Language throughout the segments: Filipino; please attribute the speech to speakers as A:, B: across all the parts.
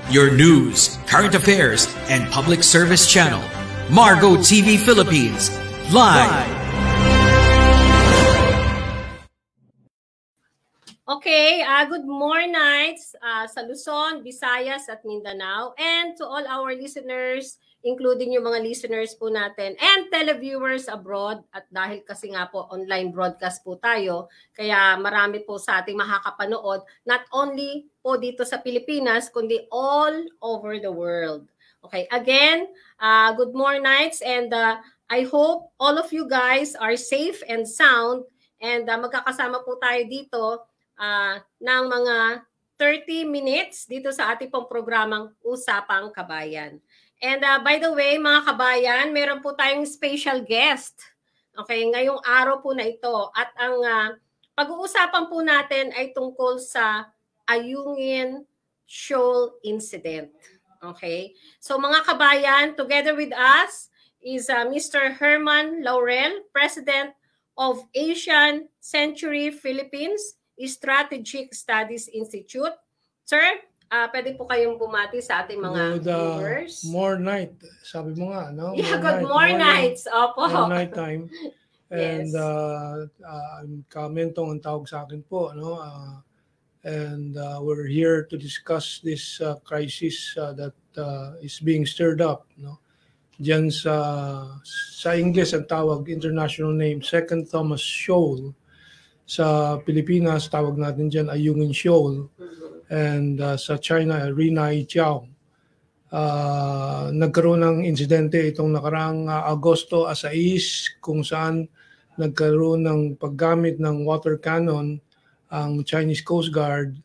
A: your news, current affairs, and public service channel, Margo TV Philippines, live.
B: Okay, good morning sa Luzon, Visayas at Mindanao, and to all our listeners, including yung mga listeners po natin and televiewers abroad. At dahil kasi nga po online broadcast po tayo, kaya marami po sa ating makakapanood, not only po dito sa Pilipinas, kundi all over the world. Okay, again, good morning and I hope all of you guys are safe and sound, and magkakasama po tayo dito ng mga 30 minutes dito sa ating pong programang Usapang Kabayan. And by the way, mga kabayan, meron po tayong special guest. Okay, ngayong araw po na ito. At ang pag-uusapan po natin ay tungkol sa Ayungin Shoal Incident. Okay, so mga kabayan, together with us is Mr. Herman Laurel, President of Asian Century Philippines Strategic Studies Institute. Sir, pwede po kayong bumati sa ating mga viewers.
C: More night, sabi mo nga, no?
B: Yeah, good more nights. Opo.
C: More night time. And
B: Yes.
C: Kamentong ang tawag sa akin po, no? And we're here to discuss this crisis that is being stirred up, no? Diyan sa English ang tawag, international name, Second Thomas Shoal. Sa Pilipinas, tawag natin dyan Ayungin Shoal. And sa China, Rinai Chiao. Nagkaroon ng insidente itong nakaraang Agosto 6 kung saan nagkaroon ng paggamit ng water cannon ang Chinese Coast Guard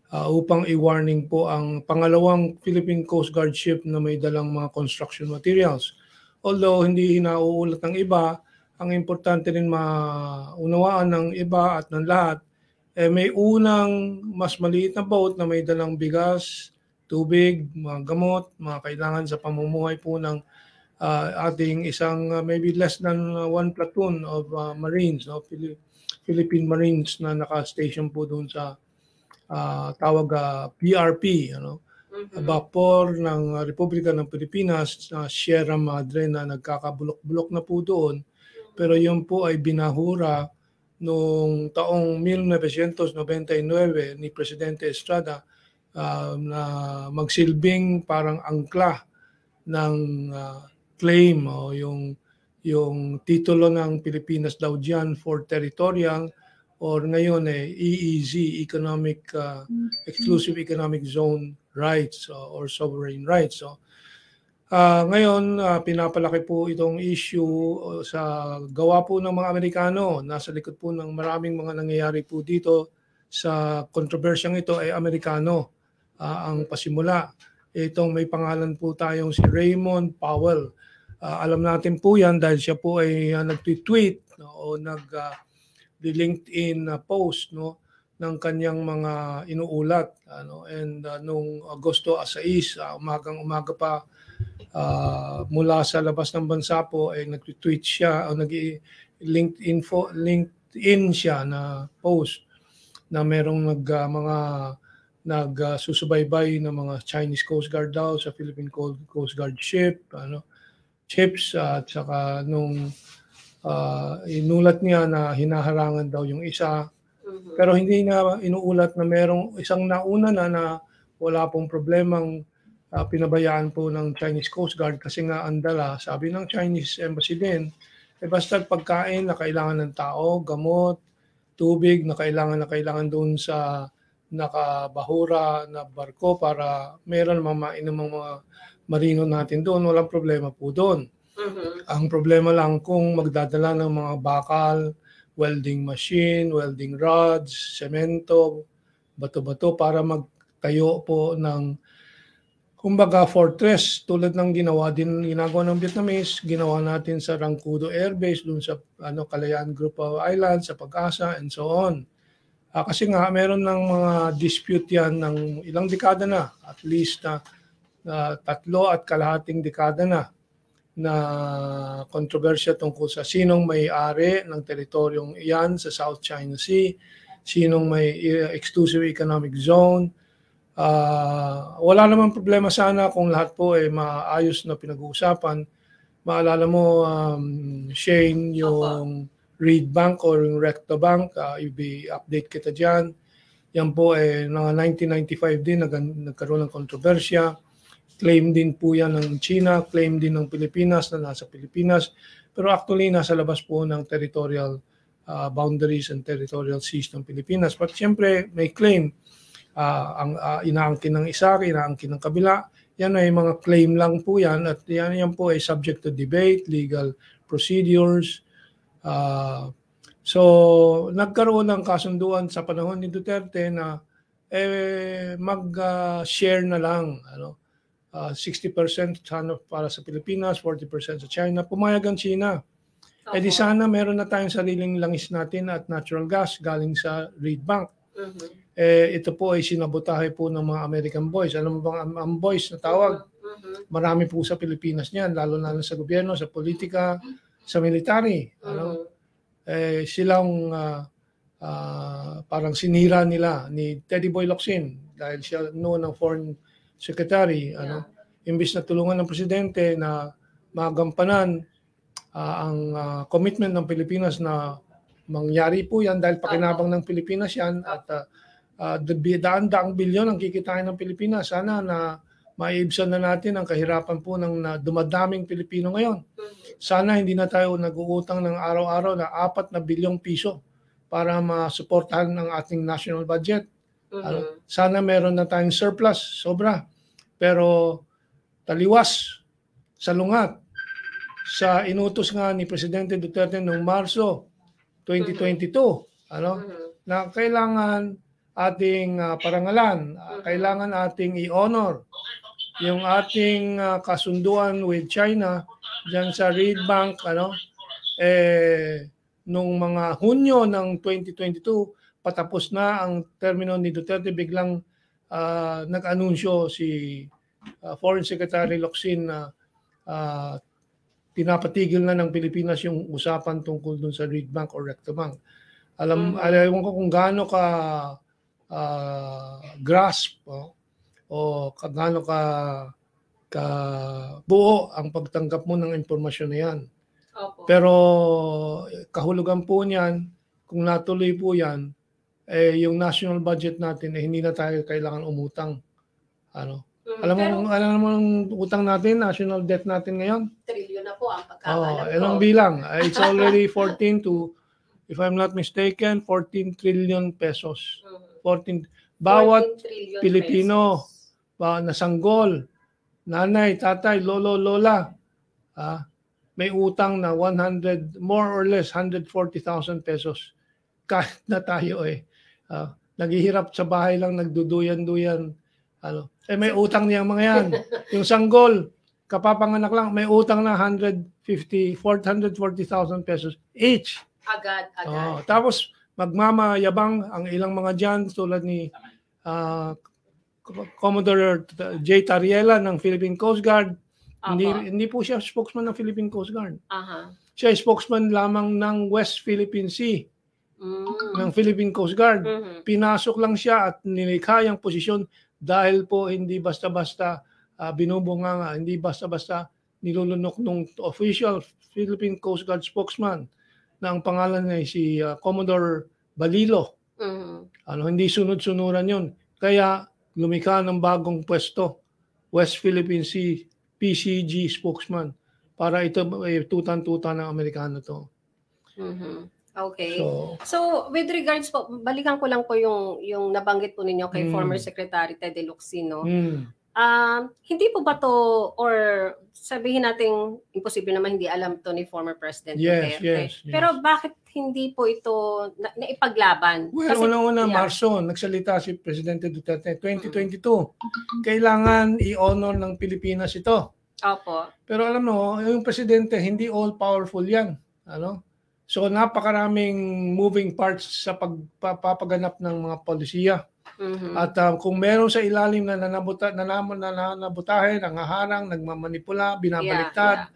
C: upang i-warning po ang pangalawang Philippine Coast Guard ship na may dalang mga construction materials. Although hindi hinauulat ng iba, ang importante rin maunawaan ng iba at ng lahat, may unang mas maliit na boat na may dalang bigas, tubig, mga gamot, mga kailangan sa pamumuhay po ng ating isang maybe less than one platoon of Marines, no? Philippine Marines na naka-station po doon sa tawag PRP, Vapor ng Republika ng Pilipinas na Sierra Madre na nagkakabulok-bulok na po doon. Pero yun po ay binahura noong taong 1999 ni Presidente Estrada na magsilbing parang angkla ng claim o yung titulo ng Pilipinas daw dyan for territorial or ngayon EEZ, Exclusive Economic Zone rights or sovereign rights. So, ngayon, pinapalaki po itong issue sa gawa po ng mga Amerikano. Nasa likod po ng maraming mga nangyayari po dito sa kontrobersyang ito ay Amerikano ang pasimula. Itong may pangalan po tayong si Raymond Powell. Alam natin po yan dahil siya po ay nag-tweet o nag-LinkedIn post ng kanyang mga inuulat. And nung Agosto 6, umaga pa, mula sa labas ng bansa po ay nag-tweet siya o LinkedIn siya na post na merong mga nagsusubaybay ng mga Chinese Coast Guard daw sa Philippine Coast Guard ships at saka nung inulat niya na hinaharangan daw yung isa, pero hindi na inuulat na merong isang nauna na wala pong problemang pinabayaan po ng Chinese Coast Guard kasi nga ang dala, sabi ng Chinese Embassy din, basta pagkain na kailangan ng tao, gamot, tubig na kailangan doon sa nakabahura na barko para meron mainom mga marino natin doon, walang problema po doon. Ang problema lang kung magdadala ng mga bakal, welding machine, welding rods, semento, bato-bato para magtayo po ng kumbaga fortress tulad ng ginagawa ng Vietnamese, ginawa natin sa Rangkudo Air Base doon sa Kalayaan Group of Islands, sa Pag-asa and so on. Kasi nga meron ng mga dispute yan ng ilang dekada na, at least 3.5 dekada na kontrobersya tungkol sa sinong may-ari ng teritoryong iyan sa South China Sea, sinong may exclusive economic zone, Wala namang problema sana kung lahat po ay maayos na pinag-uusapan. Maalala mo, Shane, yung Reed Bank or yung Recto Bank, i-update kita dyan. Yan po ay mga 1995 din, nagkaroon ng kontrobersya. Claim din po yan ng China, claim din ng Pilipinas na nasa Pilipinas. Pero actually, nasa labas po ng territorial boundaries and territorial seas ng Pilipinas. But siyempre, may claim. Inaangkin ng isa, inaangkin ng kabila. Yan ay mga claim lang po yan at yan po ay subject to debate, legal procedures. So, nagkaroon ng kasunduan sa panahon ni Duterte na mag-share na lang. 60% sana para sa Pilipinas, 40% sa China. Pumayag ang China. E di sana meron na tayong sariling langis natin at natural gas galing sa Reed Bank. Ito po ay sinabotahe po ng mga American boys. Alam mo bang ang boys na tawag? Marami po sa Pilipinas niyan, lalo na sa gobyerno, sa politika, sa military. Silang parang sinira nila ni Teddy Boy Locsin dahil siya noon ng foreign secretary. Imbis na tulungan ng presidente na magampanan ang commitment ng Pilipinas na mangyari po yan dahil pakinabang ng Pilipinas yan at daan-daang bilyon ang kikitain ng Pilipinas. Sana na maiibsan na natin ang kahirapan po ng dumadaming Pilipino ngayon. Sana hindi na tayo nag-uutang ng araw-araw na 4 na bilyong piso para masuportahan ang ating national budget. Sana meron na tayong surplus, sobra. Pero taliwas, salungat, sa inutos nga ni Presidente Duterte noong Marso 2022, na kailangan ating parangalan, kailangan ating i-honor yung ating kasunduan with China dyan sa Reed Bank, nung mga Hunyo ng 2022, patapos na ang termino ni Duterte, biglang nag-anunsyo si Foreign Secretary Locsin na pinapatigil na ng Pilipinas yung usapan tungkol dun sa Reed Bank or Recto Bank. Alam ko kung gaano ka grasp o gaano ka buo ang pagtanggap mo ng impormasyon na yan. Pero kahulugan po niyan, kung natuloy po yan, yung national budget natin hindi na tayo kailangan umutang. Alam mo ang utang natin, national debt natin ngayon?
B: Trilyon na po ang pagkakaalam ko.
C: Ilang bilang? It's already 14 to, if I'm not mistaken, 14 trillion pesos. 14 bawat
B: 14 trillion
C: Pilipino na sanggol, nanay, tatay, lolo, lola, may utang na 100, more or less 140,000 pesos. Kahit na tayo naghihirap sa bahay lang, nagduduyan-duyan. May utang niyang mga yan. Yung sanggol, kapapanganak lang, may utang na 440,000 pesos each.
B: Agad.
C: Tapos, magmamayabang ang ilang mga dyan tulad ni Commodore J. Tariela ng Philippine Coast Guard. Hindi po siya spokesman ng Philippine Coast Guard. Siya ay spokesman lamang ng West Philippine Sea ng Philippine Coast Guard. Pinasok lang siya at nilikha yung posisyon dahil po hindi basta-basta binubunganga, hindi basta-basta nilulunok ng official Philippine Coast Guard spokesman na ang pangalan ay si Commodore Balilo. Hindi sunod-sunuran yun. Kaya lumikha ng bagong pwesto, West Philippine Sea PCG spokesman, para ito tutan-tuta ng Amerikano to.
B: Okay. So with regards po, balikan ko lang po yung nabanggit po ninyo kay former Secretary Teddy Locsin, no? Hindi po ba to, or sabihin natin imposible naman hindi alam to ni former President Duterte.
C: Yes.
B: Pero bakit hindi po ito naipaglaban?
C: Well, una-una, Marso, nagsalita si Presidente Duterte 2022. Kailangan i-honor ng Pilipinas ito.
B: Opo.
C: Pero alam mo, yung Presidente, hindi all-powerful yan. So napakaraming moving parts sa pagpapaganap ng mga polisiya. At kung meron sa ilalim na nanabutahe, nangaharang, nagmamanipula, binabaliktad,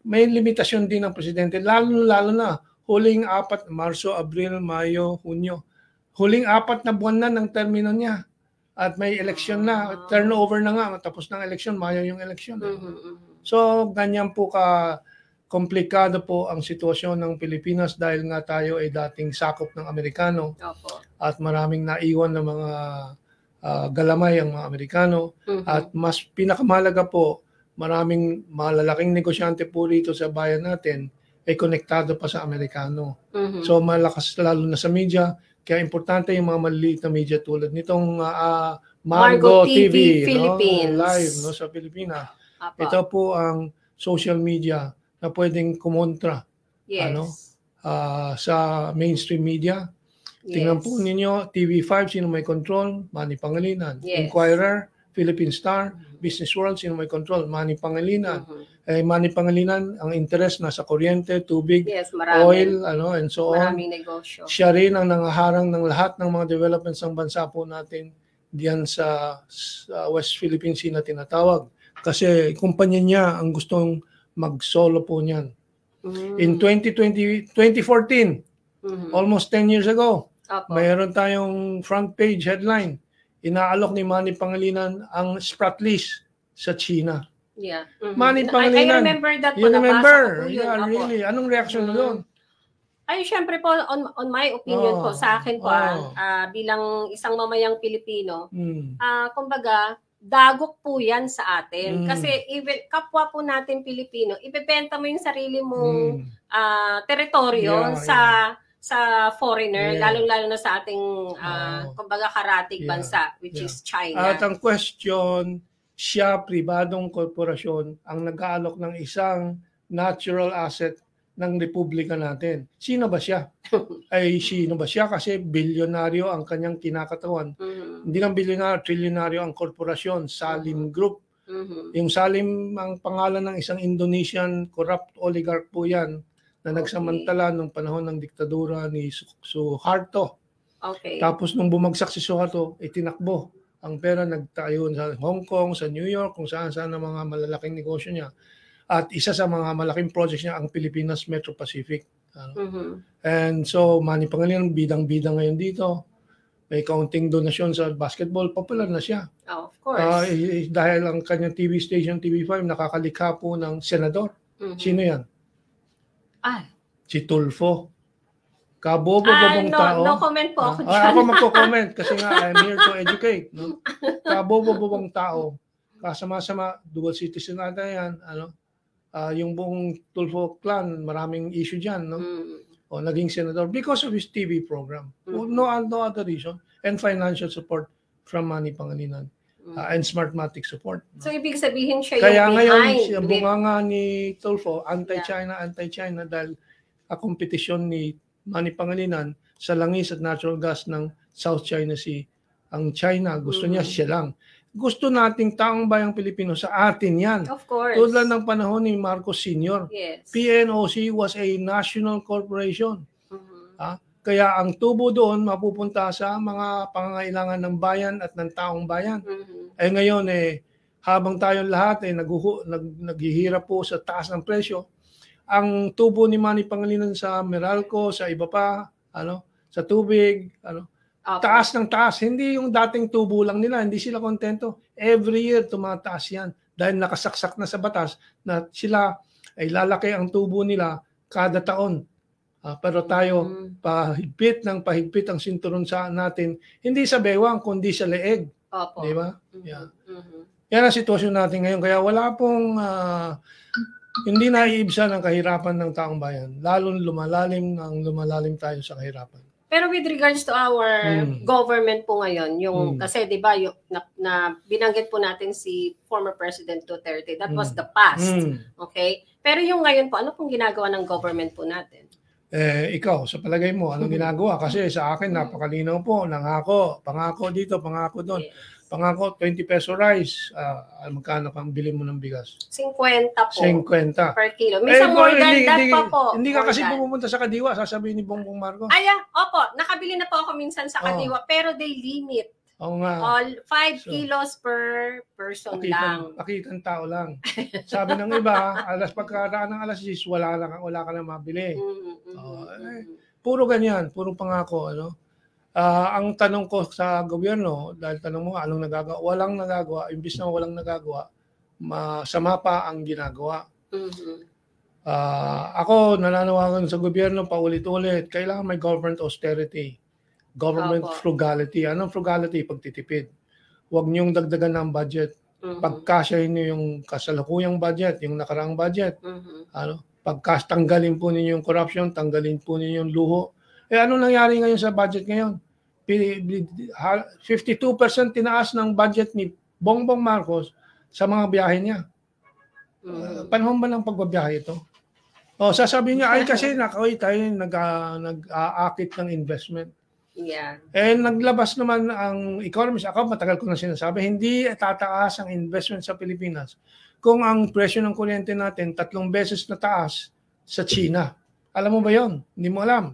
C: may limitasyon din ng Presidente. Lalo na, huling 4, Marso, Abril, Mayo, Hunyo. Huling 4 na buwan na ng termino niya. at may election na, turnover na nga, matapos ng election, Mayo yung election. So, ganyan po komplikado po ang sitwasyon ng Pilipinas dahil nga tayo ay dating sakop ng Amerikano.
B: Opo.
C: At maraming naiwan na mga galamay ang mga Amerikano. At mas pinakamahalaga po, maraming malalaking negosyante po rito sa bayan natin ay konektado pa sa Amerikano. So malakas lalo na sa media, kaya importante yung mga maliliit na media tulad nitong Margo TV
B: Philippines.
C: Live sa Pilipinas.
B: Apo.
C: Ito po ang social media na pwedeng kumontra sa mainstream media. Tingnan po ninyo, TV5, sino may control? Manny Pangilinan. Inquirer, Philippine Star, Business World, sino may control? Manny Pangilinan. Manny Pangilinan, ang interest nasa kuryente, tubig, oil, and so on.
B: Maraming negosyo.
C: Siya rin ang nangaharang ng lahat ng mga developments ng bansa po natin diyan sa West Philippine Sea na tinatawag. Kasi kumpanya niya ang gustong mag-solo po niyan. In 2014, almost 10 years ago, mayroon tayong front page headline. Inaalok ni Manny Pangilinan ang Spratlys sa China.
B: Yeah.
C: Manny Pangilinan.
B: I remember that.
C: You remember? Yeah, really. Anong reaction mo doon?
B: Ay, syempre po, on my opinion po, sa akin po, bilang isang mamayang Pilipino, kumbaga, dagok po yan sa atin. Kasi even kapwa po natin Pilipino, ibebenta mo yung sarili mong teritoryo sa foreigner, lalong-lalo na sa ating, kumbaga, karatig bansa, which is China.
C: At ang question, siya, pribadong korporasyon, ang nag-aalok ng isang natural asset ng republika natin. Sino ba siya? Sino ba siya? Kasi bilyonaryo ang kanyang kinakatawan. Hindi lang bilyonaryo, trilyonaryo ang korporasyon, Salim Group. Yung Salim, ang pangalan ng isang Indonesian corrupt oligarch po yan, na nagsamantala nung panahon ng diktadura ni Suharto. Tapos nung bumagsak si Suharto, itinakbo. Ang pera nagtayo sa Hong Kong, sa New York, kung saan-saan ang mga malalaking negosyo niya. At isa sa mga malaking projects niya ang Pilipinas Metro Pacific. And so, Manny Pangilinan, bidang-bidang ngayon dito. May kaunting donasyon sa basketball, popular na siya.
B: Of course.
C: Dahil ang kanyang TV station, TV5, nakakalikha po ng senador. Sino yan? Si Tulfo. Kabobo-bobong tao.
B: No comment po ako dyan.
C: Ako magko-comment kasi nga I'm here to educate. No? Kabobo-bobong tao. Kasama-sama, dual citizen ata yan. Yung buong Tulfo clan, maraming issue dyan. No? Naging senador because of his TV program. No other reason. And financial support from Manny Pangilinan. And Smartmatic support.
B: So, ibig sabihin siya
C: Kaya
B: yung
C: ngayon,
B: behind.
C: bunganga ni Tulfo, anti-China dahil kompetisyon ni Manny Pangilinan sa langis at natural gas ng South China Sea. Ang China, gusto niya siya lang. Gusto nating taong bayang Pilipino sa atin yan.
B: Of course.
C: Tulad ng panahon ni Marcos Sr.
B: Yes.
C: PNOC was a national corporation. Kaya ang tubo doon mapupunta sa mga pangangailangan ng bayan at ng taong bayan. Ngayon, habang tayong lahat naghihirap po sa taas ng presyo, ang tubo ni Manny Pangilinan sa Meralco, sa iba pa, sa tubig, taas ng taas. Hindi yung dating tubo lang nila, hindi sila kontento. Every year tumataas yan dahil nakasaksak na sa batas na sila ay lalaki ang tubo nila kada taon. Pero tayo, pahigpit ang sinturon sa natin, hindi sa bewang, kundi sa leeg. Di ba? Yan ang sitwasyon natin ngayon. Kaya wala pong, hindi naiibsan ang kahirapan ng taong bayan. Lalong lumalalim tayo sa kahirapan.
B: Pero with regards to our government po ngayon, kasi 'di ba yung na binanggit po natin si former President Duterte, that was the past. Okay? Pero yung ngayon po, ano pong ginagawa ng government po natin?
C: Ikaw, sa palagay mo, anong ginagawa? Kasi sa akin, napakalinaw po. Pangako dito, pangako doon. Pangako, 20 peso rice. Magkano pang bili mo ng bigas?
B: 50 po.
C: 50.
B: Per kilo. Minsan more than that pa po.
C: Hindi ka kasi pumunta sa Kadiwa, sasabihin ni Bongbong Marcos.
B: Opo. Nakabili na po ako minsan sa Kadiwa, pero they limit.
C: Oo nga.
B: All 5 kilos per person lang.
C: Pakitang tao lang. Sabi ng iba, pagkaraan ng alas 10, wala ka na mabili. Puro ganyan, puro pangako. Ang tanong ko sa gobyerno, dahil tanong mo anong nagagawa, walang nagagawa, imbis na walang nagagawa, masama pa ang ginagawa. Ako nananawagan sa gobyerno paulit-ulit, kailangan may government austerity, government frugality. Anong frugality? Pagtitipid. Huwag niyong dagdagan ng budget. Pagkasyahin niyo yung kasalukuyang budget, yung nakaraang budget. Tanggalin po ninyo yung corruption, tanggalin po ninyo yung luho. Ano nangyari ngayon sa budget ngayon? 52% tinaas ng budget ni Bongbong Marcos sa mga biyahe niya. Panahon ba ng pagbabiyahe ito? Sasabihin niya, ay kasi tayo nag-aakit ng investment.
B: Yeah.
C: Naglabas naman ang economist, ako matagal ko na sinasabi, hindi tataas ang investment sa Pilipinas kung ang presyo ng kuryente natin 3 beses na taas sa China. Alam mo ba yon? Hindi mo alam.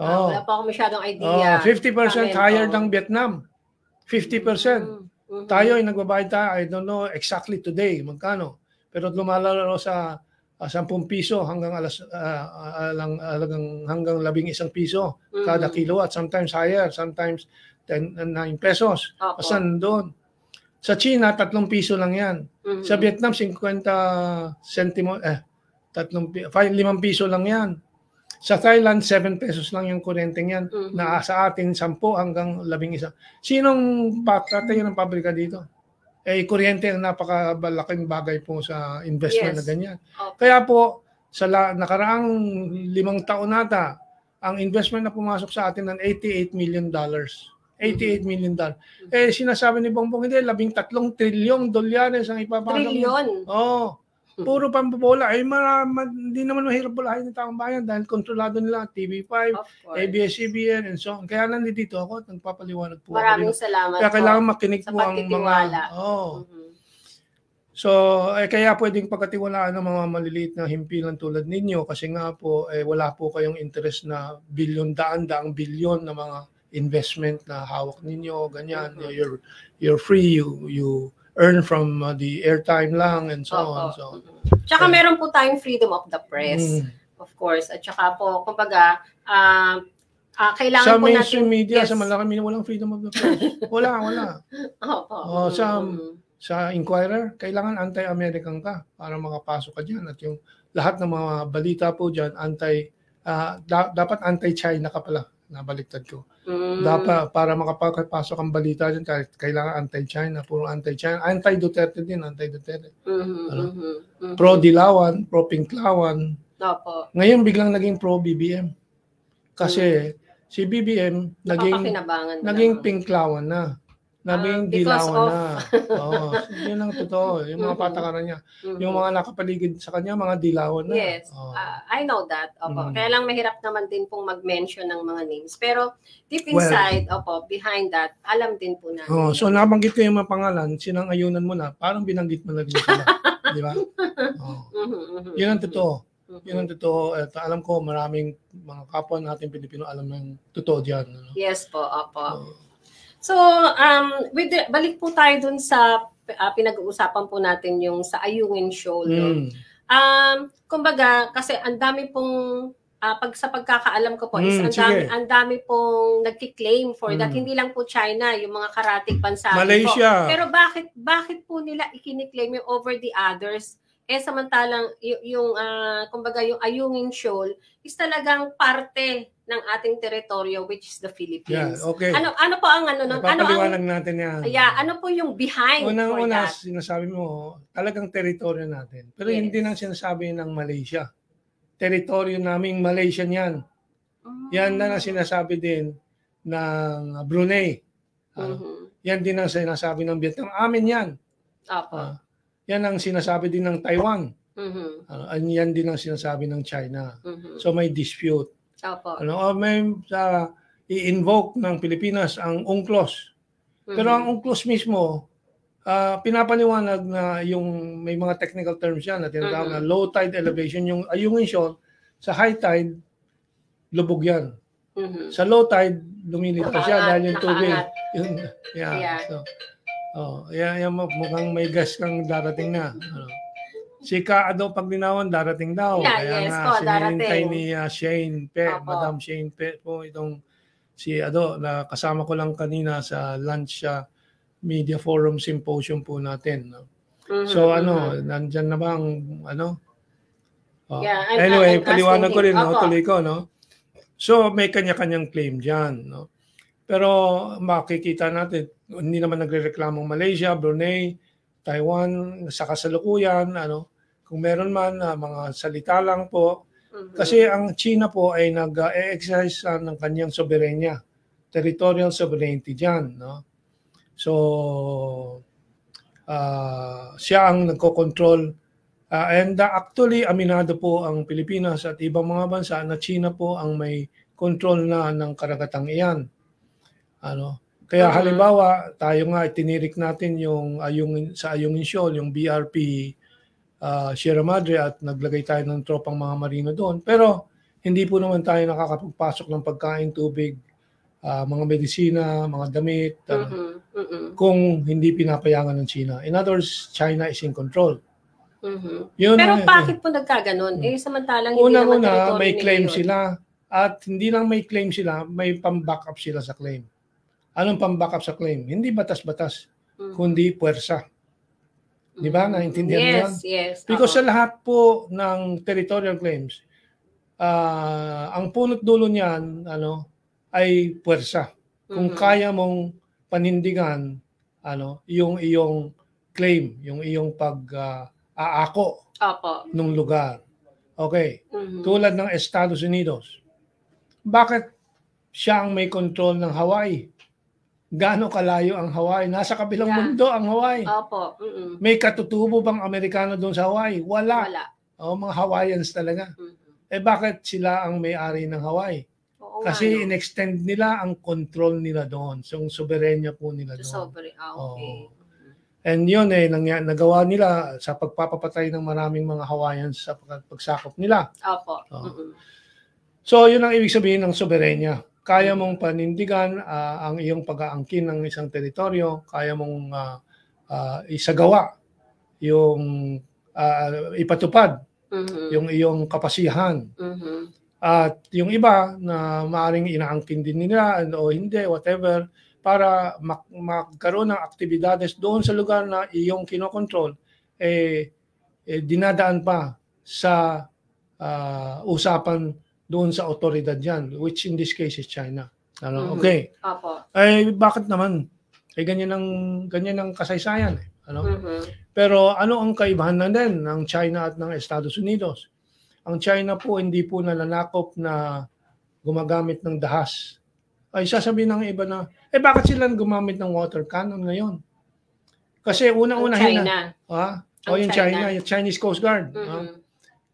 B: Wala pa ako masyadong idea.
C: 50% higher ng Vietnam. 50%. Tayo ay nagbabayad tayo, I don't know exactly today, magkano. Pero lumalaro sa 10 piso hanggang hanggang 11 piso kada kilowatt, sometimes higher, sometimes 9 pesos. Basta doon. Sa China, 3 piso lang yan. Sa Vietnam, 50 centimo, 5 piso lang yan. Sa Thailand, 7 pesos lang yung kuryente yan. Na sa atin, 10 hanggang 11. Sinong tayo ng pabrika dito? Kuryente ang napakalaking bagay po sa investment na ganyan. Kaya po, sa nakaraang 5 taon nata, ang investment na pumasok sa atin ng $88 million. $88 million. Sinasabi ni Bongbong, hindi, 13 trilyong dolyares ang ipapasok.
B: Trilyon?
C: Puro pambobola. Hindi naman mahirap bulahin ng taong bayan dahil kontrolado nila TV5, ABS-CBN, and so on. Kaya nandito ako at nagpapaliwanag po.
B: Maraming salamat.
C: Kaya kailangan makinig po ang mga... kaya pwedeng pagkatiwalaan ng mga maliliit na himpilan tulad ninyo kasi nga po, wala po kayong interest na daang bilyon na mga investment na hawak ninyo, ganyan. You're free, you earn from the airtime lang and so on.
B: Tsaka meron po tayong freedom of the press, of course. At tsaka po, kumbaga, kailangan
C: sa
B: po natin...
C: mainstream media, sa malaking media, walang freedom of the press. Wala. Sa Inquirer, kailangan anti-American ka para makapasok ka dyan. At yung lahat ng mga balita po dyan, dapat anti-China ka pala. Nabaliktad ko. Dapat para makapasok ang balita dyan, kailangan anti-China, puro anti-China, anti-Duterte din, anti-Duterte. Pro-Dilawan, pro-Pinklawan. Ngayon biglang naging pro-BBM. Kasi si BBM naging Pinklawan na. Naging Dilawan na. Yun ang totoo. Yung mga patakaran niya. Yung mga nakapaligid sa kanya, mga Dilawan na.
B: Yes. I know that. Kaya lang mahirap naman din pong mag-mention ng mga names. Pero deep inside, behind that, alam din po natin.
C: So nabanggit ko yung mga pangalan, sinang-ayunan mo na, parang binanggit mo na rin sila. Di ba? Yun ang totoo. Yun ang totoo. At alam ko maraming mga kapwa natin Pilipino alam ng totoo diyan.
B: Yes po, So, balik po tayo dun sa pinag-uusapan po natin yung sa Ayungin Shoal. Kumbaga, kasi ang dami pong, sa pagkakaalam ko po, ang dami pong nagki-claim for that. Hindi lang po China, yung mga karatig bansa.
C: Malaysia.
B: Pero bakit po nila ikiniklaim yung over the others? Samantalang kumbaga yung Ayungin Shoal is talagang parte ng ating teritoryo, which is the Philippines.
C: Yeah, okay.
B: Ano po ang
C: papaliwanag natin yan.
B: Ano po yung behind for that?
C: Sinasabi mo, talagang teritoryo natin. Pero hindi nang sinasabi ng Malaysia. Teritoryo naming Malaysian yan. Yan na ang sinasabi din ng Brunei. Yan din ang sinasabi ng Vietnam. Amin yan. Yan ang sinasabi din ng Taiwan. Yan din ang sinasabi ng China. So may dispute. May i-invoke ng Pilipinas ang UNCLOS. Pero ang UNCLOS mismo, pinapaniwanag na yung may mga technical terms yan na tinatawag na low tide elevation. Yung Ayungin Shoal, sa high tide, lubog yan. Sa low tide, lumilipad siya dahil yung tubig. Mukhang may gas kang darating na. Si Kaado pag dinawan, darating daw. Kaya nga, sinilintay ni Shane Pe, Madam Shane Pe po itong na kasama ko lang kanina sa lunch media forum symposium po natin. No? So nandyan na ba ang
B: Yeah,
C: anyway,
B: I'm
C: paliwanag ko rin, no?
B: Opo.
C: Tuloy ko, no? So, may kanya-kanyang claim dyan, no? Pero makikita natin, hindi naman nagrereklamong Malaysia, Brunei, Taiwan, sa kasalukuyan, kung meron man, mga salita lang po. Kasi ang China po ay nag-exercise ng kanyang soberenya, territorial sovereignty dyan, no? So, siya ang nagko-control. And actually, aminado po ang Pilipinas at ibang mga bansa na China po ang may control na ng karagatang iyan. Kaya halimbawa, tayo nga itinirik natin sa Ayungin Shoal, yung BRP Sierra Madre at naglagay tayo ng tropang mga marino doon. Pero hindi po naman tayo nakakapagpasok ng pagkain, tubig, mga medisina, mga damit, kung hindi pinapayagan ng China. In other words, China is in control.
B: Pero bakit po nagkaganon? Samantalang hindi naman territory
C: may claim
B: nila yun.
C: sila. At hindi lang may claim sila, may pang-backup sila sa claim. Anong pang-backup sa claim? Hindi batas-batas, kundi puwersa. Di ba? Naintindihan mo yan?
B: Yes.
C: Because sa lahat po ng territorial claims, ang punot dulo niyan ay puwersa. Kung kaya mong panindigan yung iyong claim, yung iyong aako nung lugar. Okay. Tulad ng Estados Unidos. Bakit siya ang may control ng Hawaii? Gaano kalayo ang Hawaii? Nasa kabilang mundo ang Hawaii.
B: Opo.
C: May katutubo bang Amerikano doon sa Hawaii? Wala. Mga Hawaiians talaga. Bakit sila ang may-ari ng Hawaii? Kasi in-extend nila ang control nila doon. So, soberenya po nila doon.
B: Okay.
C: And yun nagawa nila sa pagpapapatay ng maraming mga Hawaiians sa pagsakop nila.
B: Opo.
C: So yun ang ibig sabihin ng soberenya. Kaya mong panindigan ang iyong pag-aangkin ng isang teritoryo, kaya mong isagawa yung ipatupad yung iyong kapasihan. At yung iba na maaaring inaangkin din nila o hindi, whatever, para magkaroon ng aktibidades doon sa lugar na iyong kinokontrol, dinadaan pa sa usapan doon sa otoridad yan, which in this case is China. Okay. Bakit naman? Ganyan ang kasaysayan. Pero ano ang kaibahan na din ng China at ng Estados Unidos? Ang China po hindi po nananakop na gumagamit ng dahas. Ay sasabihin ng iba na, bakit sila gumamit ng water cannon ngayon? Kasi unang-unahin na. Yung China, yung Chinese Coast Guard.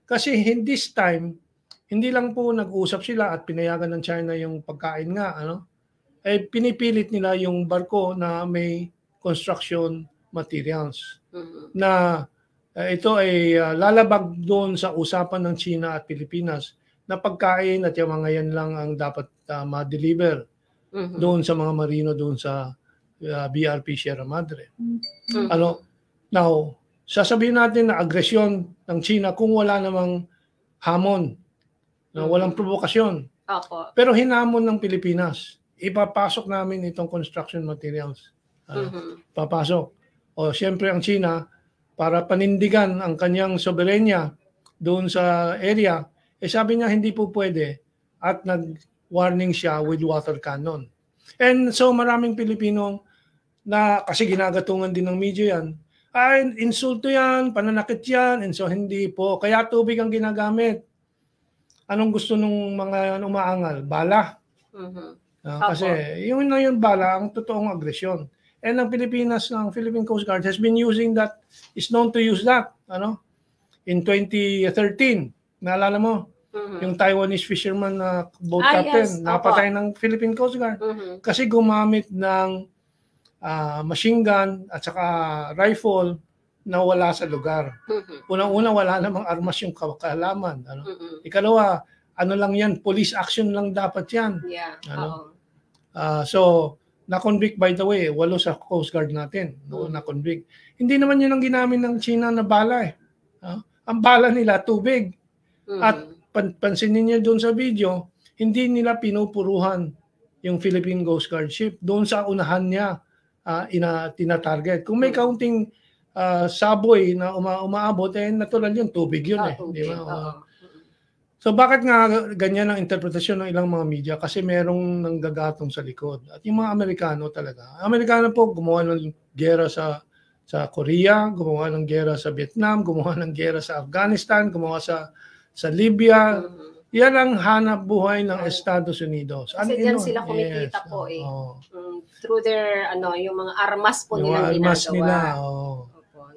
C: Kasi this time, hindi lang po nag-usap sila at pinayagan ng China yung pagkain nga. Pinipilit nila yung barko na may construction materials. Na ito ay lalabag doon sa usapan ng China at Pilipinas na pagkain at yung mga yan lang ang dapat ma-deliver doon sa mga marino doon sa BRP Sierra Madre. Now, sasabihin natin na agresyon ng China kung wala namang hamon, na walang provokasyon. Pero hinamon ng Pilipinas. Ipapasok namin itong construction materials. Papasok. Siyempre ang China, para panindigan ang kanyang soberenya doon sa area, sabi niya hindi po pwede at nag-warning siya with water cannon. And so maraming Pilipino na kasi ginagatungan din ng media yan, insulto yan, pananakit yan, and so hindi po. Kaya tubig ang ginagamit. Anong gusto nung mga umaangal? Bala. Kasi yung bala, ang totoong agresyon. And ang Pilipinas, ang Philippine Coast Guard has been using that, is known to use that. In 2013, naalala mo? Yung Taiwanese fisherman na boat captain, napatay ng Philippine Coast Guard. Kasi gumamit ng machine gun at saka rifle na wala sa lugar. Unang-una, wala namang armas yung kaalaman. Ikalawa, lang yan, police action lang dapat yan. So, na-convict by the way, 8 sa Coast Guard natin. Na-convict. Hindi naman yun ang ginamit ng China na bala. Ang bala nila, tubig. At pansinin niyo doon sa video, hindi nila pinupuruhan yung Philippine Coast Guard ship. Doon sa unahan niya tina-target. Kung may kaunting saboy na umaabot, natural yun, tubig yun
B: Tubig.
C: Di ba? So bakit nga ganyan ang interpretasyon ng ilang mga media? Kasi merong nanggagatong sa likod. At yung mga Amerikano talaga. Amerikano po gumawa ng gera sa Korea, gumawa ng gera sa Vietnam, gumawa ng gera sa Afghanistan, gumawa sa Libya. Yan ang hanap buhay ng Estados Unidos.
B: Kasi dyan sila kumikita po through their, yung mga armas po nilang
C: armas
B: ginagawa.
C: Nila,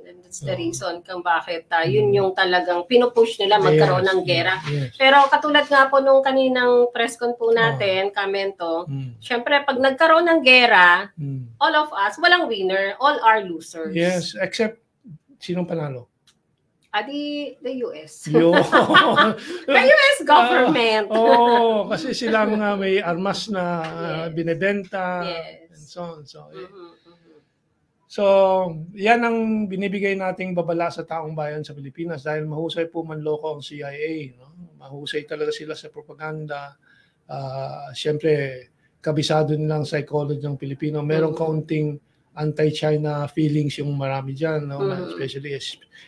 B: And that's the reason kung bakit yun yung talagang pinupush nila magkaroon ng gera. Pero katulad nga po nung kaninang press con po natin, Kamento, syempre pag nagkaroon ng gera, all of us, walang winner, all are losers.
C: Yes, except sinong panalo?
B: The US.
C: The
B: US government.
C: Kasi sila mga may armas na binebenta and so on. So, yan ang binibigay nating babala sa taong bayan sa Pilipinas dahil mahusay po manloko ang CIA. No? Mahusay talaga sila sa propaganda. Siyempre, kabisado nilang psychology ng Pilipino. Merong kaunting anti-China feelings yung marami dyan. No? Especially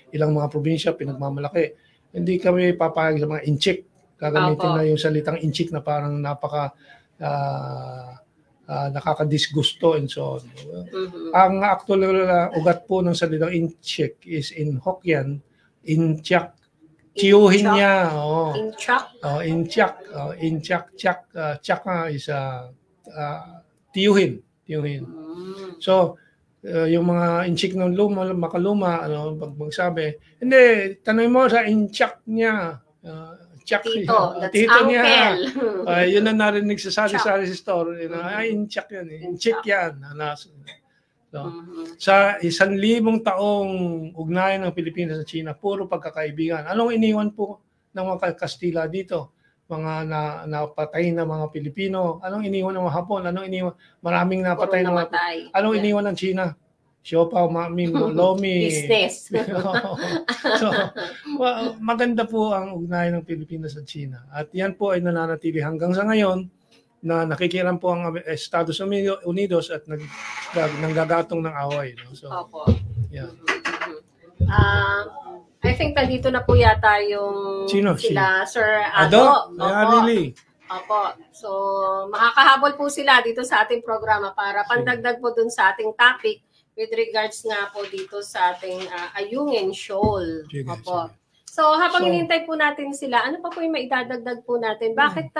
C: ilang mga probinsya, pinagmamalaki. Hindi kami papayag sa mga inchik. Gagamitin na yung salitang inchik na parang napaka nakakadisgusto and so on. Ang actual ugat po ng salitang inchik is in Hokkien, inchak. Tiyuhin niya.
B: Inchak?
C: Inchak. Inchak. Chak is tiyuhin. So, yung mga inchik ng makaluma, pag magsabi, hindi, tanong mo sa inchak niya.
B: Tito, that's
C: Tito
B: uncle.
C: Niya. Yun na narinig sa sari-sari store. Inchak yan. Inchik yan. Sa 1,000 taong ugnayan ng Pilipinas sa China, puro pagkakaibigan. Anong iniwan po ng mga Kastila dito? Mga napatay na mga Pilipino. Anong iniwan ng mga Hapon? Anong iniwan? Maraming napatay na mga... Anong iniwan ng China? Siopaw, Mami, Lomi.
B: Business.
C: So, maganda po ang ugnayan ng Pilipinas at China. At yan po ay nananatili hanggang sa ngayon na nakikiram po ang Estados Unidos at nanggagatong ng away. No? So, yeah.
B: I think nandito na po yata yung sila, Sir Ado.
C: Really?
B: Opo. So, makakahabol po sila dito sa ating programa para pandagdag po dun sa ating topic with regards nga po dito sa ating Ayungin Shoal. Opo. So, habang inintay po natin sila, ano pa po yung maidadagdag po natin? Bakit?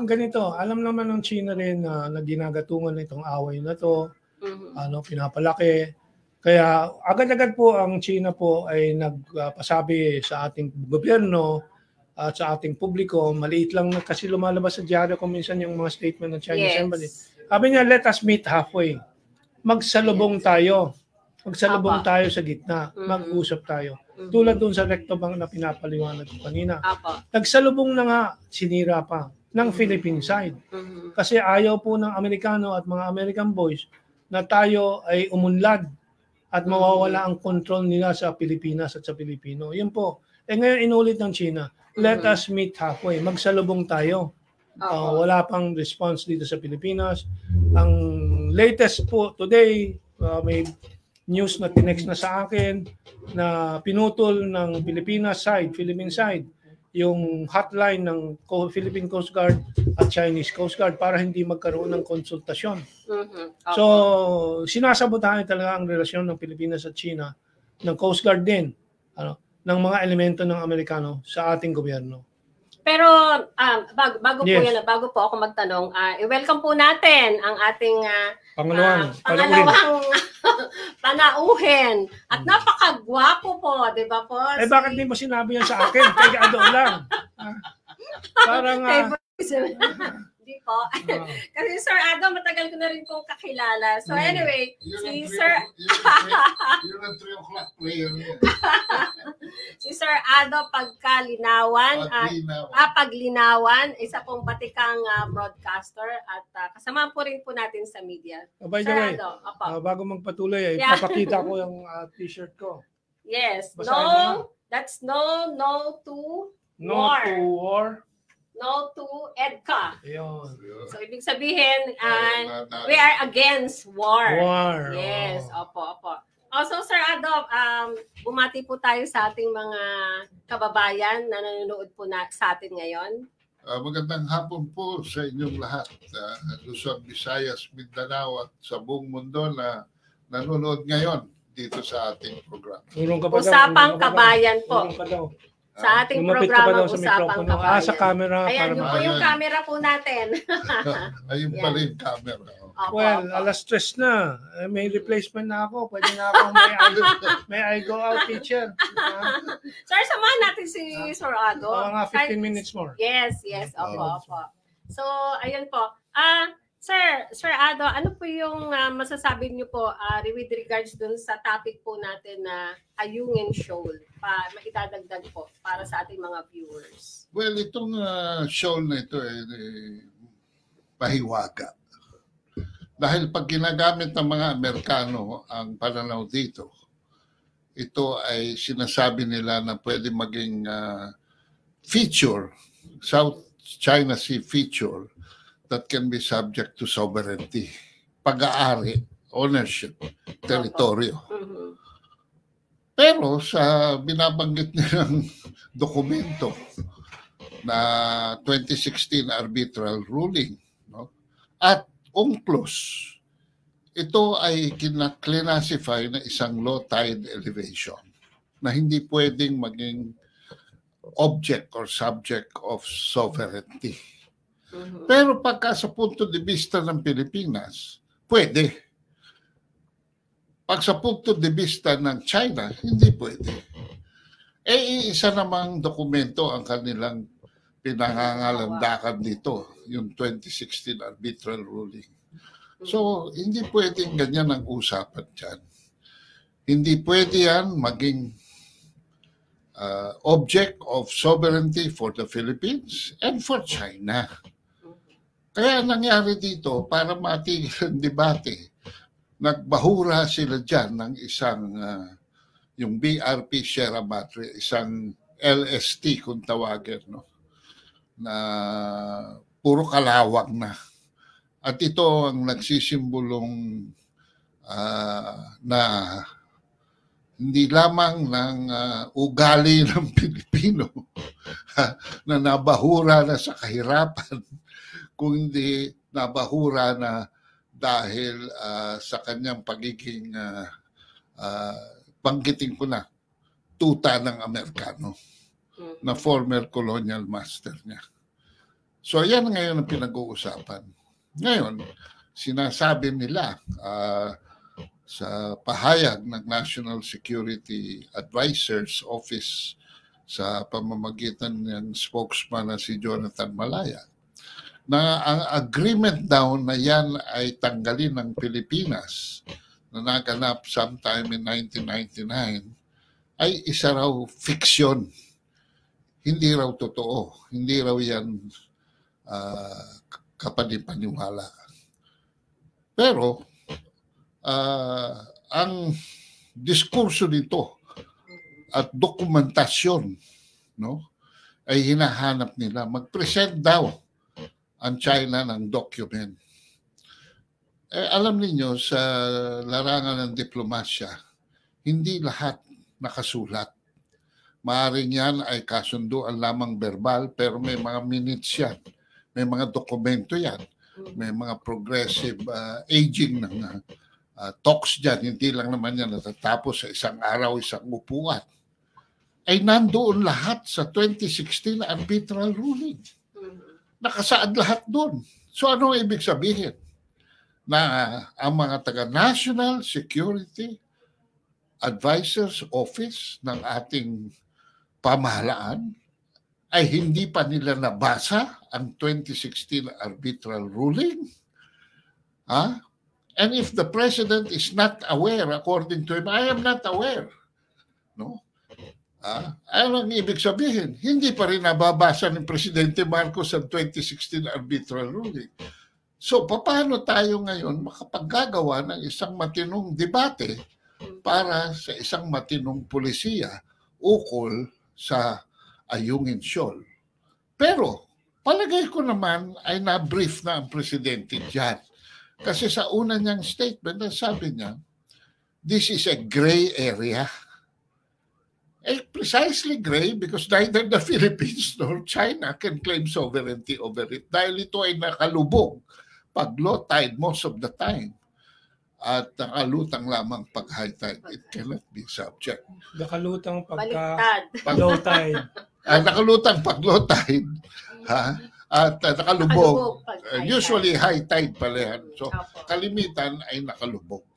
C: Ganito. Alam naman ng China rin na ginagatungan itong away na to. Pinapalaki. Kaya agad-agad po ang China po ay nagpasabi sa ating gobyerno at sa ating publiko. Maliit lang kasi lumalabas sa dyaryo kung minsan yung mga statement ng Chinese Embassy. Sabi niya, let us meet halfway. Magsalubong tayo. Magsalubong tayo sa gitna. Mag-usap tayo. Tulad doon sa recto bank na pinapaliwanag ko kanina. Nagsalubong na nga, sinira pa ng Philippine side. Kasi ayaw po ng Amerikano at mga American boys na tayo ay umunlad at mawawala ang control nila sa Pilipinas at sa Pilipino. Yun po. Ngayon inulit ng China, let us meet halfway. Magsalubong tayo. Wala pang response dito sa Pilipinas. Ang latest po today, may news na tinext na sa akin na pinutol ng Philippine side, yung hotline ng Philippine Coast Guard at Chinese Coast Guard para hindi magkaroon ng konsultasyon. So, sinasabotahan talaga ang relasyon ng Pilipinas at China, ng Coast Guard din, ng mga elemento ng Amerikano sa ating gobyerno.
B: Pero bago po ako magtanong, i-welcome po natin ang ating pangalawang panauhin. At napakagwapo po, di ba po?
C: Bakit di mo sinabi yan sa akin? Kaya Ado lang. Parang...
B: Hindi po. Kasi Sir Ado, matagal ko na rin pong kakilala. So anyway, si Sir...
D: You're a 3 o'clock player.
B: Si Sir Ado Paglinawan, isa pong batikang broadcaster at kasama po rin po natin sa media.
C: By the way, bago magpatuloy, papakita ko yung t-shirt ko.
B: Yes.
C: Basahin mo na.
B: That's no to
C: war.
B: no to EDCA.
C: Ayun.
B: So, ibig sabihin, we are against war.
C: War.
B: Yes, opo. Also, Sir Ado, bumati po tayo sa ating mga kababayan na nanonood po sa atin ngayon.
D: Magandang hapon po sa inyong lahat. Luzon, Visayas, Mindanao at sa buong mundo na nanonood ngayon dito sa ating program.
B: Usapang Kabayan po. Sa ating programa, Usapang Kabayan.
C: Sa camera.
B: Ayan, yun po yung camera po natin.
D: Ayun pala yung camera.
C: Well, alas 3 na. May replacement na ako. Pwede na ako may I go out teacher.
B: Sir, samahan natin si Sir Ado.
C: Mga 15 minutes more.
B: Yes. Opo. So, ayun po. Sir Ado, ano po yung masasabi niyo po with regards dun sa topic po natin na Ayungin Shoal? Maitadagdag po para sa ating mga viewers.
D: Well, itong shoal na ito pahiwaga. Dahil pag ginagamit ng mga Amerikano ang pananaw dito, ito ay sinasabi nila na pwede maging feature, South China Sea feature that can be subject to sovereignty, pag-aari, ownership, teritoryo. Pero sa binabanggit nilang dokumento na 2016 arbitral ruling, no? At UNCLOS, ito ay classify na isang low tide elevation na hindi pwedeng maging object or subject of sovereignty. Pero pagka sa punto de vista ng Pilipinas, pwede. Pag sa punto de vista ng China, hindi pwede. Isa namang dokumento ang kanilang pinangangalandakan dito, yung 2016 arbitral ruling. So, hindi pwedeng ganyan ang usapan dyan. Hindi pwede yan maging object of sovereignty for the Philippines and for China. Kaya nangyari dito, para matigil ang debate, nagbahura sila dyan ng isang, yung BRP Sierra Madre, isang LST kung tawagin, no? Na puro kalawang na. At ito ang nagsisimbolong na hindi lamang ng ugali ng Pilipino na nabahura na sa kahirapan, kundi nabahura na dahil sa kanyang pagiging, banggitin ko na, tuta ng Amerikano na former colonial master niya. So yan ngayon ang pinag-uusapan. Ngayon, sinasabi nila sa pahayag ng National Security Advisors Office sa pamamagitan ng spokesman na si Jonathan Malaya, na ang agreement daw na yan ay tanggalin ng Pilipinas na naganap sometime in 1999 ay isa raw fiksyon. Hindi raw totoo. Hindi raw yan kapanipaniwala. Pero ang diskurso nito at dokumentasyon, no, ay hinahanap nila. Mag-present daw ang China ng document. Alam niyo sa larangan ng diplomasya, hindi lahat nakasulat. Maaring yan ay kasunduan lamang verbal, pero may mga minutes yan. May mga dokumento yan. May mga progressive aging ng talks dyan. Hindi lang naman yan natatapos sa isang araw, isang upuan. Ay nandoon lahat sa 2016 arbitral ruling. Nakasaad lahat doon. So ano ibig sabihin? Na ang mga taga-National Security Advisors Office ng ating pamahalaan ay hindi pa nila nabasa ang 2016 arbitral ruling. And if the president is not aware, according to him, I am not aware. No? Ano ang ibig sabihin? Hindi pa rin nababasa ng Presidente Marcos ang 2016 arbitral ruling. So, paano tayo ngayon makapaggagawa ng isang matinong debate para sa isang matinong pulisiya ukol sa Ayungin Shoal? Pero, palagay ko naman ay na-brief na ang presidente dyan. Kasi sa una niyang statement, sabi niya, this is a gray area. Precisely gray because neither the Philippines nor China can claim sovereignty over it dahil ito ay nakalubog pag low tide most of the time at nakalutang lamang pag high tide. It cannot be subject.
C: Nakalutang pagka
B: Baliktad.
C: low tide.
D: Nakalutang pag low tide at nakalubog.
B: Pag high
D: Usually high tide pala yan. So
B: Opo.
D: kalimitan ay nakalubog.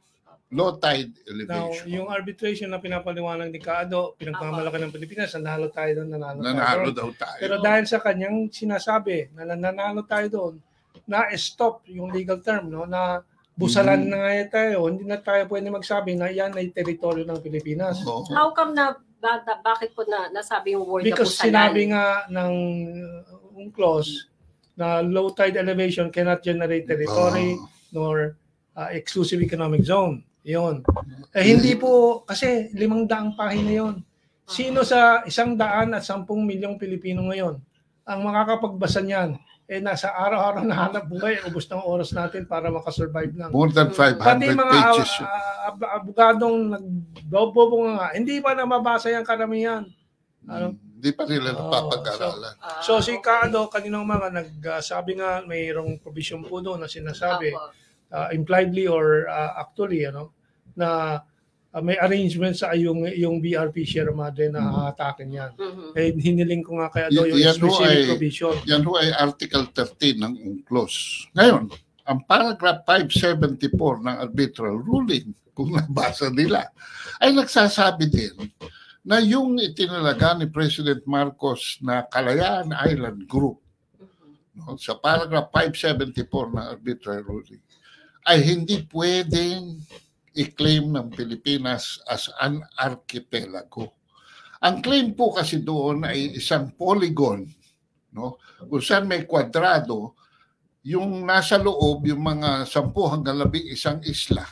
D: Low tide
C: Now,
D: elevation.
C: yung arbitration na pinapaliwanag ni Kaado, pinagmamalaki ng Pilipinas, nanalo tayo doon, nanalo
D: Nanalo
C: tayo doon.
D: daw tayo.
C: Pero dahil sa kanyang sinasabi na nanalo tayo doon, na-stop yung legal term, no, na busalan na nga tayo, hindi na tayo pwede magsabi na yan ay teritoryo ng Pilipinas.
D: Oo.
B: How come bakit po nasabi yung word
C: Because
B: na pusalan?
C: sinabi nga ng clause na low tide elevation cannot generate territory nor exclusive economic zone. Yun. Hindi po, kasi 500 pahina yun. Sino sa 110 milyong Pilipino ngayon ang makakapagbasa niyan? Nasa araw-araw na hanap buhay, ubos ng oras natin para makasurvive lang.
D: More than 500
C: Pati mga
D: pages.
C: abogadong nagbobo nga, hindi pa nababasa yung karamihan. Ano?
D: Hindi pa nila napapag-aralan.
C: So si Kaado, kaninang mga nagsabi nga mayroong provision po doon na sinasabi, impliedly or actually, na may arrangement sa yung BRP Sierra Madre na hatakin yan. Hiniling ko nga kaya doon yung specific provision.
D: Yan ho ay Article 13 ng UNCLOS. Ngayon, ang paragraph 574 ng arbitral ruling, kung nabasa nila, ay nagsasabi din na yung itinalaga ni President Marcos na Kalayaan Island Group, sa paragraph 574 ng arbitral ruling, ay hindi pwedeng i-claim ng Pilipinas as an archipelago. Ang claim po kasi doon ay isang polygon, no? Kung saan may kwadrado, yung nasa loob, yung mga 10 hanggang 11 isla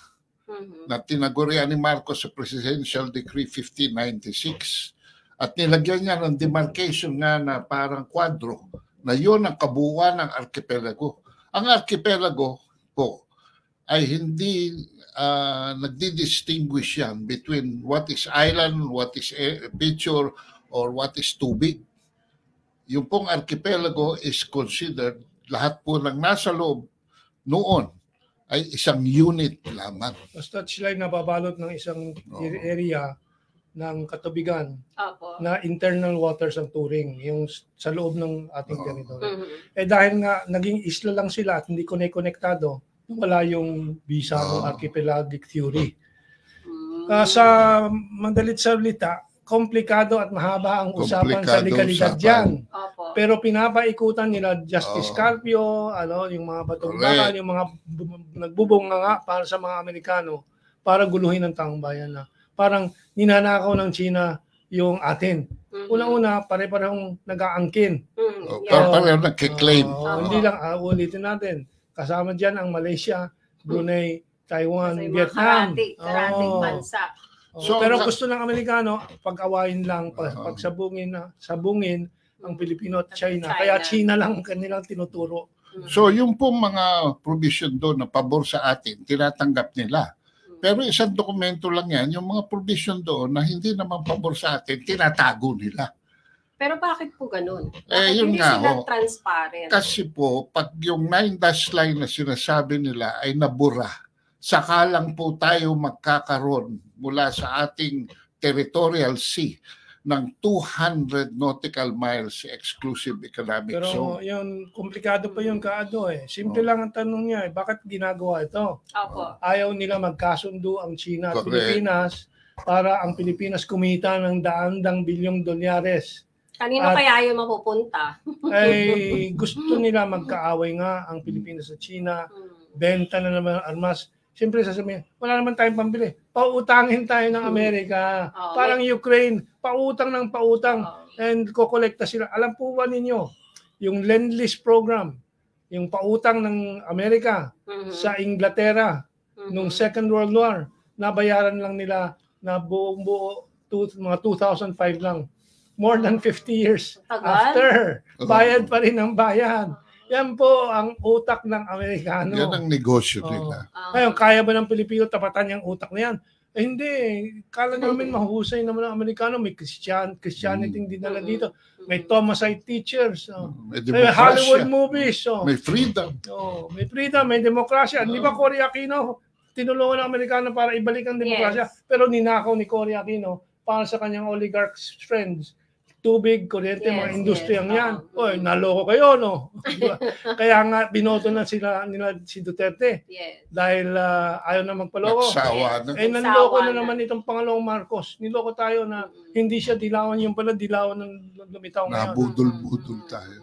D: na tinagurian ni Marcos sa Presidential Decree 1596 at nilagyan niya ng demarcation nga na parang kwadro na yun ang kabuuan ng archipelago. Ang archipelago po ay hindi nagdi-distinguish yan between what is island, what is picture, or what is tubig. Yung pong archipelago is considered, lahat po ng nasa loob noon ay isang unit lamang.
C: Basta sila ay nababalot ng isang area ng katubigan na internal waters ang turing, yung sa loob ng ating territory. Dahil nga naging isla lang sila at hindi konektado, wala yung visa ng archipelagic theory. Sa madalit salita, komplikado at mahaba ang usapan sa legalidad dyan. Pero pinapaikutan nila Justice Carpio, yung mga batong bakal, yung mga nagbubunga nga para sa mga Amerikano para guluhin ang taong bayan na. Parang ninanakaw ng China yung atin. Unang-una, pare-parehong nag-aangkin.
D: Parang nag-claim.
C: Hindi lang, ulitin natin. Kasama dyan ang Malaysia, Brunei, Taiwan, Vietnam.
B: Karating bansa.
C: Pero gusto ng Amerikano, pag-awayin lang, pagsabungin ang Pilipino at China. Kaya China lang kanilang tinuturo.
D: So yung pong mga provision doon na pabor sa atin, tinatanggap nila. Pero isang dokumento lang yan, yung mga provision doon na hindi naman pabor sa atin, tinatago nila.
B: Pero bakit po ganun? Bakit
D: Yun
B: hindi
D: nga,
B: sila transparent?
D: Kasi po, pag yung 9-dash line na sinasabi nila ay nabura, saka lang po tayo magkakaroon mula sa ating territorial sea ng 200 nautical miles exclusive economic
C: Pero
D: zone.
C: yun, komplikado pa yung Kaado eh. Simple lang ang tanong niya, bakit ginagawa ito? Ayaw nila magkasundo ang China at Pilipinas para ang Pilipinas kumita ng daang bilyong dolyares.
B: Kanino kaya yun mapupunta?
C: Ay gusto nila magkaaway nga ang Pilipinas at China, benta na naman ang armas. Siyempre sasabihin, wala naman tayong pambili. Pautangin tayo ng Amerika. Parang Ukraine, pautang ng pautang. And kokolekta sila. Alam po ba ninyo, yung Lend-Lease program, yung pautang ng Amerika sa Inglaterra nung Second World War, nabayaran lang nila na buong buo mga 2005 lang. more than 50 years
B: Tagal.
C: after. Bayad pa rin ang bayad. Yan po ang utak ng Amerikano.
D: Yan ang negosyo nila.
C: Ngayon, kaya ba ng Pilipino tapatan yung utak na yan? Eh, hindi. Kala namin mahusay naman ang Amerikano. May Christianity dinala dito. May Thomasite teachers.
D: May
C: May Hollywood movies.
D: May freedom.
C: May freedom, may demokrasya. Di ba Cory Aquino, tinulungan ng Amerikano para ibalik ang demokrasya.
B: Yes.
C: Pero ninakaw ni Cory Aquino para sa kanyang oligarchs friends. Tubig, kuryente, mga industriyang yan. Oy, naloko kayo, no? Diba? Kaya nga, binoto na nila si Duterte.
B: Yes.
C: Dahil ayaw na magpaloko.
D: Nagsawa na.
C: Eh, nanloko na naman itong Pangulong Marcos. Niloko tayo na hindi siya dilawan, yung pala dilawan ng lumitaw ngayon.
D: Nabudol-budol tayo.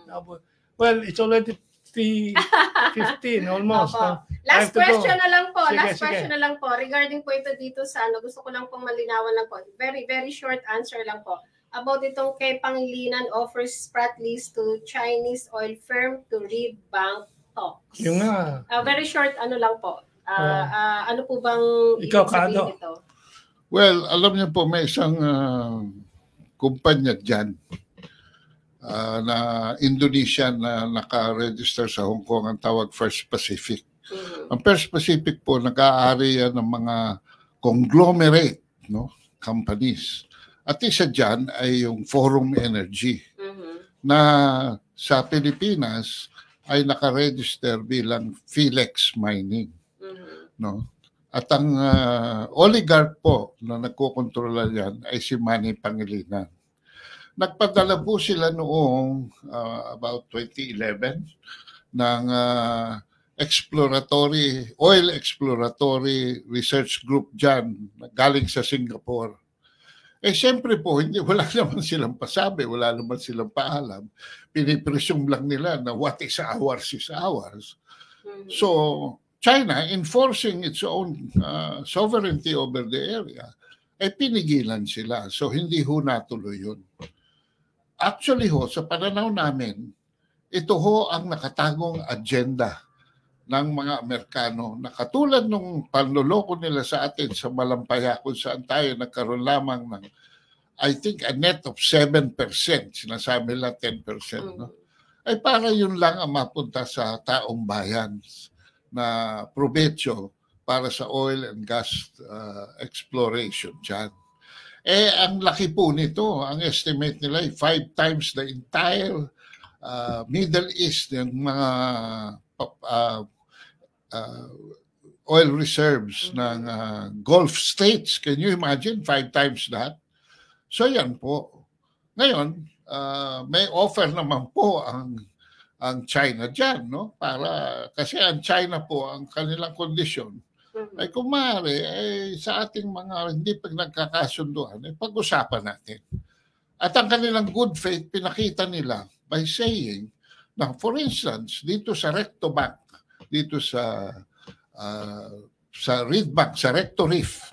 C: Well, it's already 3:15 almost.
B: Opo. Last question na lang po.
C: Sige,
B: Last question na lang po. Regarding po ito dito sa gusto ko lang pong malinawan lang po. Very, very short answer lang po. About itong kay Pangilinan offers sprat lease to Chinese oil firm to read bank talks.
C: Yung nga.
B: Very short lang po. Ano po bang
C: Ikaw,
B: ibig sabihin
C: Kado.
B: ito?
D: Well, alam niyo po, may isang kumpanya dyan na Indonesian na naka-register sa Hong Kong, ang tawag First Pacific. Ang First Pacific po, nag-aari yan ng mga conglomerate, no, companies. At isa dyan ay yung Forum Energy na sa Pilipinas ay naka-register bilang Philex Mining. No? At ang oligarch po na nagkokontrola yan ay si Manny Pangilinan. Nagpadala po sila noong about 2011 ng oil exploratory research group dyan galing sa Singapore. Eh, siyempre po, wala naman silang pasabi, wala naman silang paalam. Pinipresume lang nila na what is ours is ours. So, China, enforcing its own sovereignty over the area, ay pinigilan sila. So, hindi ho natuloy yun. Actually ho, sa pananaw namin, ito ho ang nakatagong agenda ng mga Amerikano na katulad nung panloloko nila sa atin sa Malampaya kung saan tayo nagkaroon lamang ng I think a net of 7%, sinasabi nila 10%, no? Ay para yun lang ang mapunta sa taong bayan na probetsyo para sa oil and gas exploration dyan. Eh, ang laki po nito, ang estimate nila ay 5 times the entire Middle East, yung mga oil reserves ng Gulf states. Can you imagine? 5 times that. So yan po. Ngayon, may offer naman po ang China dyan, no? Kasi ang China po, ang kanilang kondisyon, ay kung maaari, sa ating mga hindi nagkakasunduan, pag-usapan natin. At ang kanilang good faith, pinakita nila by saying na, for instance, dito sa Recto Bank, dito sa Reed Bank, sa Recto Reef,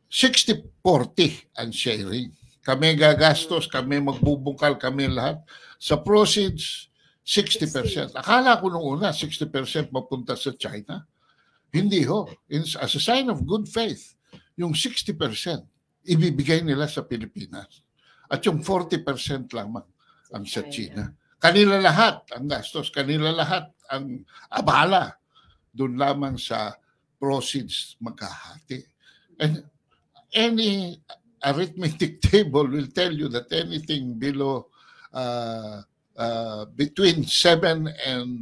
D: 60-40 ang sharing. Kami gagastos, kami magbubungkal, kami lahat. Sa proceeds, 60%. Akala ko nung una, 60% mapunta sa China. Hindi ho. As a sign of good faith, yung 60% ibibigay nila sa Pilipinas. At yung 40% lamang ang sa China. Kanila lahat ang gastos, kanila lahat ang abala. Doon lamang sa proceeds magkahati. And any arithmetic table will tell you that anything below between 7 and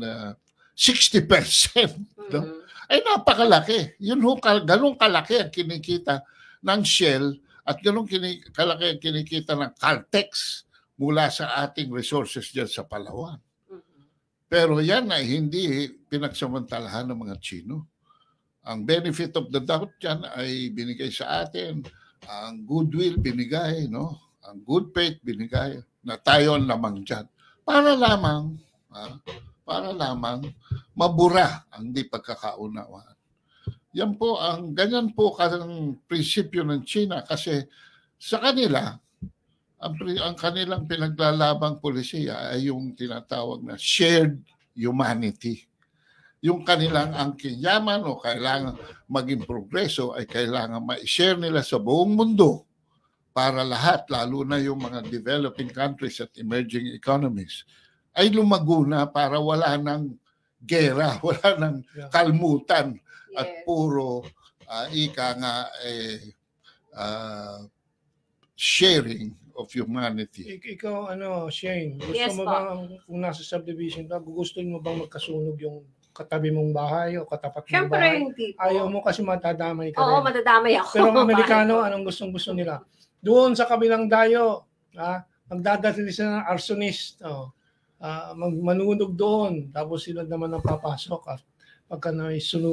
D: 60%, no? Ay napakalaki. Yun ho, ganun kalaki ang kinikita ng Shell at ganun kalaki ang kinikita ng Caltex mula sa ating resources dyan sa Palawan. Pero yan ay hindi pinagsamantalahan ng mga Chino. Ang benefit of the doubt dyan ay binigay sa atin, ang goodwill binigay, no? Ang good faith binigay, na tayo lamang dyan. Para lamang mabura ang di pagkakaunawaan. Yan po ganyan po ang prinsipyo ng China kasi sa kanila, ang kanilang pinaglalabang polisiya ay yung tinatawag na shared humanity. Yung kanilang angking yaman o kailangan maging progreso ay kailangan ma-share nila sa buong mundo para lahat, lalo na yung mga developing countries at emerging economies, ay lumago na para wala ng gera, wala ng kalmutan at puro ika nga sharing of humanity.
C: Ikaw, Shane, gusto mo bang, kung nasa subdivision ka, gugustuhin mo bang magkasunog yung katabi mong bahay o katapat mong
B: Siyempre,
C: bahay?
B: hindi po.
C: Ayaw mo kasi matadamay ka
B: Oo,
C: rin.
B: madadamay ako.
C: Pero ang Amerikano, anong gustong-gusto nila? Doon sa kabilang dayo, magdadali sila ng arsonist. Manunog doon. Tapos sila naman ang papasok. Pagka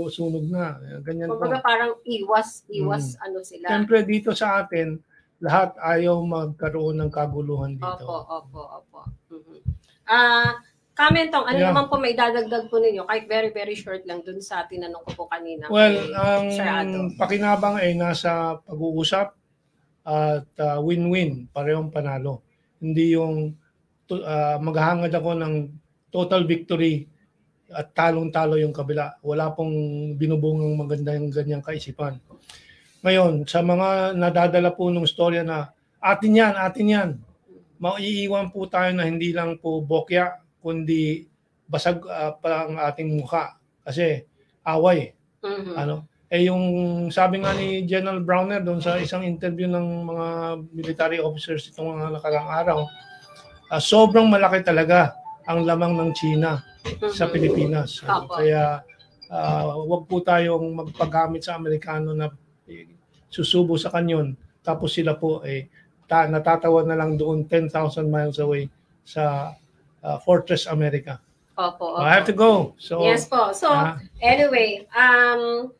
C: sunog na. Ganyan po.
B: Kumbaga parang iwas sila.
C: Siyempre dito sa atin, lahat ayaw magkaroon ng kaguluhan dito.
B: Opo. Kamentong, ano naman po may dadagdag po ninyo? Kahit very, very short lang dun sa tinanong ko po kanina.
C: Well, ang pakinabang ay nasa pag-uusap at win-win, parehong panalo. Hindi yung maghahangad ako ng total victory at talong-talo yung kabila. Wala pong binubungang magandang ganyang kaisipan. Ngayon, sa mga nadadala po ng storya na atin yan, maiiwan po tayo na hindi lang po bokya, kundi basag pa ang ating mukha. Kasi away. Yung sabi nga ni General Browner doon sa isang interview ng mga military officers itong mga nakaraang araw, sobrang malaki talaga ang lamang ng China sa Pilipinas. Kaya wag po tayong magpagamit sa Amerikano na susubo sa kanyon tapos sila po natatawa na lang doon 10,000 miles away sa Fortress America.
B: Opo.
C: I have to go. So,
B: yes po. So, anyway,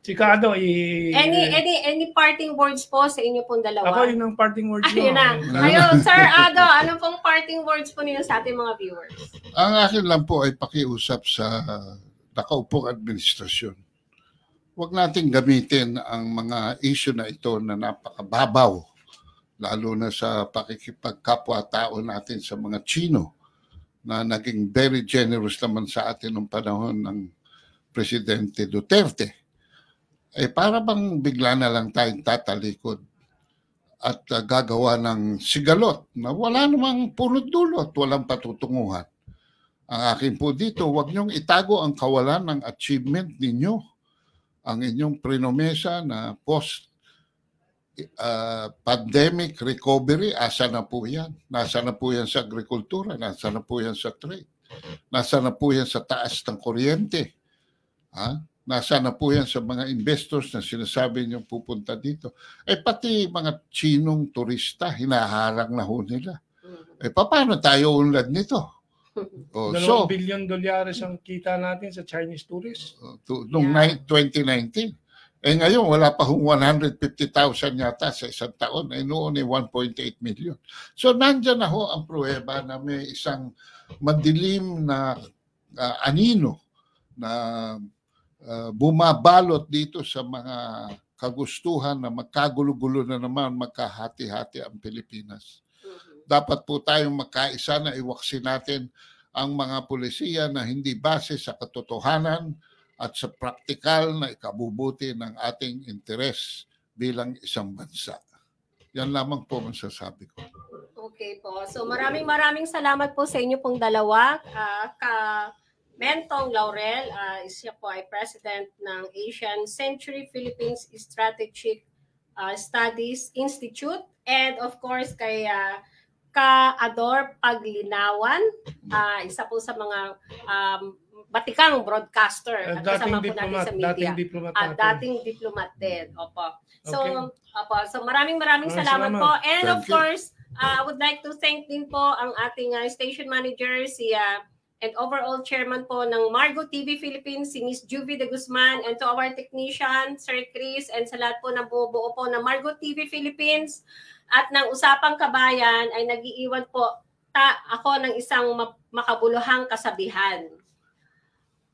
C: Chikado,
B: any parting words po sa inyo pong dalawa?
C: Ako yun ang parting words mo.
B: Ayun na. Ayun, Sir Ado, ano pong parting words po ninyo sa ating mga viewers?
D: Ang akin lang po ay pakiusap sa nakaupong administrasyon. Huwag nating gamitin ang mga issue na ito na napakababaw, lalo na sa pakikipagkapwa-tao natin sa mga Chino, na naging very generous naman sa atin noong panahon ng Presidente Duterte. Para bang bigla na lang tayong tatalikod at gagawa ng sigalot na wala namang punot-dulot, walang patutunguhan. Ang akin po dito, huwag niyong itago ang kawalan ng achievement ninyo. Ang inyong prinomesa na pandemic recovery, asa na po yan? Nasa na po yan sa agrikultura? Nasa na po yan sa trade? Nasa na po yan sa taas ng kuryente? Nasa na po yan sa mga investors na sinasabi niyong pupunta dito? Pati mga Chinong turista, hinaharang na ho nila. Paano tayo unlad nito?
C: $2 billion ang kita natin sa Chinese tourists.
D: Noong 2019. Ngayon, wala pa hong 150,000 yata sa isang taon. Noon 1.8 million. So, nandyan na ho ang pruweba na may isang madilim na anino na bumabalot dito sa mga kagustuhan na magkagulo-gulo na naman, magkahati-hati ang Pilipinas. Dapat po tayong magkaisa na iwaksin natin ang mga pulisiya na hindi base sa katotohanan at sa praktikal na ikabubuti ng ating interes bilang isang bansa. Yan lamang po masasabi ko.
B: Okay po. So maraming salamat po sa inyo pong dalawa. Mentong Laurel, siya po ay President ng Asian Century Philippines Strategic Studies Institute. And of course, kay Ka-Ador Paglinawan, isa po sa mga batikang broadcaster at kasama po natin sa media. Dating diplomat din. Opo. So, okay. So maraming salamat po. And of course, I would like to thank din po ang ating station manager, and overall chairman po ng Margo TV Philippines, si Miss Juvie de Guzman, and to our technician, Sir Chris, and sa lahat po ng buo po ng Margo TV Philippines at ng Usapang Kabayan ay nag-iiwan po ako ng isang makabuluhang kasabihan.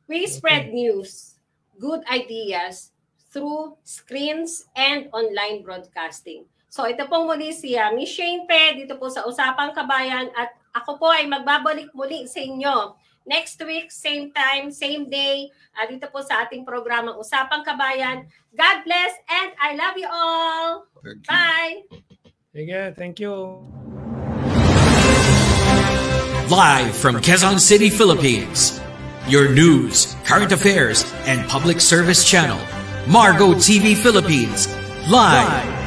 B: We spread news, good ideas through screens and online broadcasting. So ito pong muli siya, Miss Shane Pe, dito po sa Usapang Kabayan at ako po ay magbabalik muli sa inyo next week, same time, same day, dito po sa ating programang Usapang Kabayan. God bless and I love you all. Bye!
C: Sige, thank you.
A: Live from Quezon City, Philippines. Your news, current affairs, and public service channel, Margo TV Philippines. Live